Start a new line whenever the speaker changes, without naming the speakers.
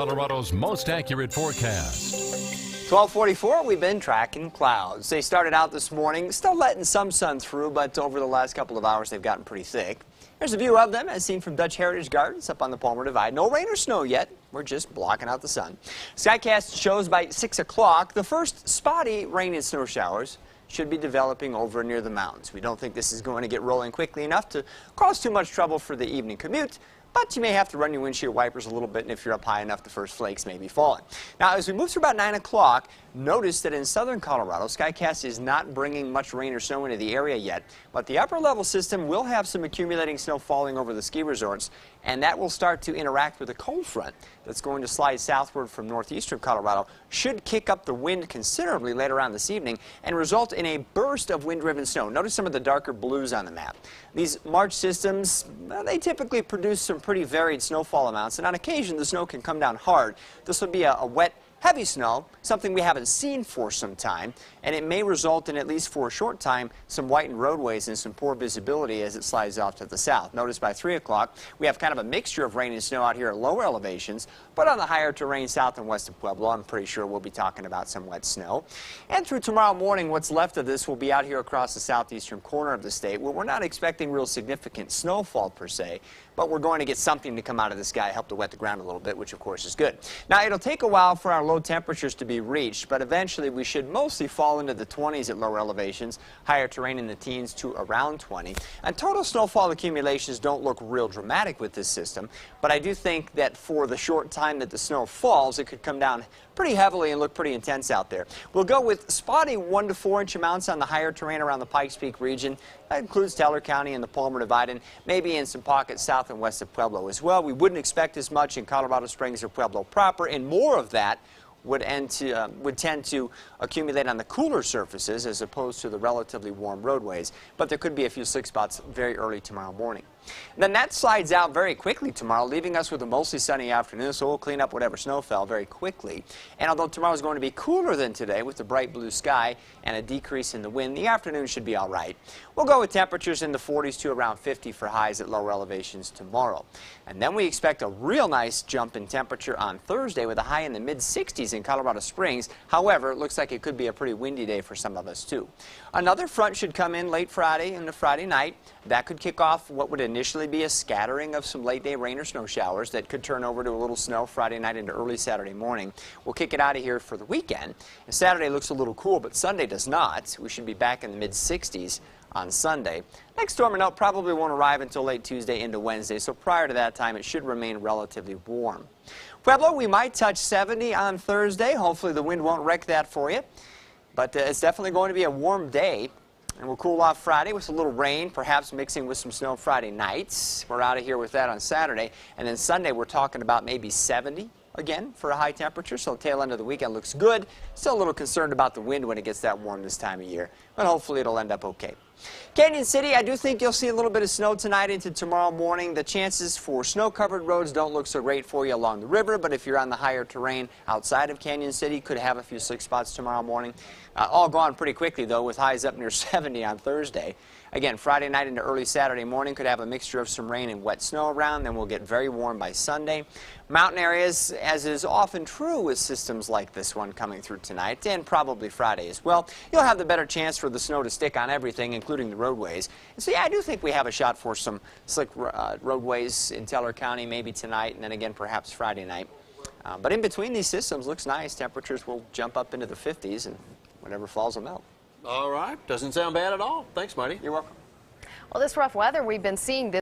Colorado's most accurate forecast.
12:44, we've been tracking clouds. They started out this morning, still letting some sun through, but over the last couple of hours they've gotten pretty thick. Here's a view of them as seen from Dutch Heritage Gardens up on the Palmer Divide. No rain or snow yet. We're just blocking out the sun. Skycast shows by 6 o'clock the first spotty rain and snow showers should be developing over near the mountains. We don't think this is going to get rolling quickly enough to cause too much trouble for the evening commute, but you may have to run your windshield wipers a little bit, and if you're up high enough, the first flakes may be falling. Now, as we move through about 9 o'clock, notice that in southern Colorado, Skycast is not bringing much rain or snow into the area yet, but the upper level system will have some accumulating snow falling over the ski resorts, and that will start to interact with a cold front that's going to slide southward from northeastern Colorado, should kick up the wind considerably later on this evening and result in a burst of wind-driven snow. Notice some of the darker blues on the map. These March systems, well, they typically produce some pretty varied snowfall amounts, and on occasion the snow can come down hard. This will be a wet, heavy snow, something we haven't seen for some time, and it may result in, at least for a short time, some whitened roadways and some poor visibility as it slides off to the south. Notice by 3 o'clock, we have kind of a mixture of rain and snow out here at lower elevations, but on the higher terrain south and west of Pueblo, I'm pretty sure we'll be talking about some wet snow. And through tomorrow morning, what's left of this will be out here across the southeastern corner of the state, where we're not expecting real significant snowfall per se, but we're going to get something to come out of the sky, help to wet the ground a little bit, which of course is good. Now, it'll take a while for our low temperatures to be reached, but eventually we should mostly fall into the 20s at lower elevations, higher terrain in the teens to around 20. And total snowfall accumulations don't look real dramatic with this system, but I do think that for the short time that the snow falls, it could come down pretty heavily and look pretty intense out there. We'll go with spotty 1 to 4 inch amounts on the higher terrain around the Pikes Peak region. That includes Teller County and the Palmer Divide, and maybe in some pockets south and west of Pueblo as well. We wouldn't expect as much in Colorado Springs or Pueblo proper, and more of that would tend to accumulate on the cooler surfaces as opposed to the relatively warm roadways. But there could be a few slick spots very early tomorrow morning. And then that slides out very quickly tomorrow, leaving us with a mostly sunny afternoon, so we'll clean up whatever snow fell very quickly. And although tomorrow is going to be cooler than today with the bright blue sky and a decrease in the wind, the afternoon should be all right. We'll go with temperatures in the 40s to around 50 for highs at lower elevations tomorrow. And then we expect a real nice jump in temperature on Thursday with a high in the mid-60s in Colorado Springs. However, it looks like it could be a pretty windy day for some of us too. Another front should come in late Friday into Friday night. That could kick off what would initially be a scattering of some late day rain or snow showers that could turn over to a little snow Friday night into early Saturday morning. We'll kick it out of here for the weekend. And Saturday looks a little cool, but Sunday does not. We should be back in the mid-60s on Sunday. Next storm and out probably won't arrive until late Tuesday into Wednesday, so prior to that time it should remain relatively warm. Pueblo, we might touch 70 on Thursday. Hopefully the wind won't wreck that for you, but it's definitely going to be a warm day. And we'll cool off Friday with a little rain, perhaps mixing with some snow Friday nights. We're out of here with that on Saturday. And then Sunday we're talking about maybe 70 again for a high temperature, so the tail end of the weekend looks good. Still a little concerned about the wind when it gets that warm this time of year, but hopefully it'll end up okay. Canyon City, I do think you'll see a little bit of snow tonight into tomorrow morning. The chances for snow-covered roads don't look so great for you along the river, but if you're on the higher terrain outside of Canyon City, could have a few slick spots tomorrow morning. All gone pretty quickly, though, with highs up near 70 on Thursday. Again, Friday night into early Saturday morning could have a mixture of some rain and wet snow around, then we'll get very warm by Sunday. Mountain areas, as is often true with systems like this one coming through tonight, and probably Friday as well, you'll have the better chance for the snow to stick on everything, including the roadways. And so, yeah, I do think we have a shot for some slick roadways in Teller County maybe tonight, and then again perhaps Friday night. But in between these systems, looks nice. Temperatures will jump up into the 50s, and whatever falls will melt.
All right. Doesn't sound bad at all. Thanks, Marty.
You're welcome.
Well, this rough weather we've been seeing this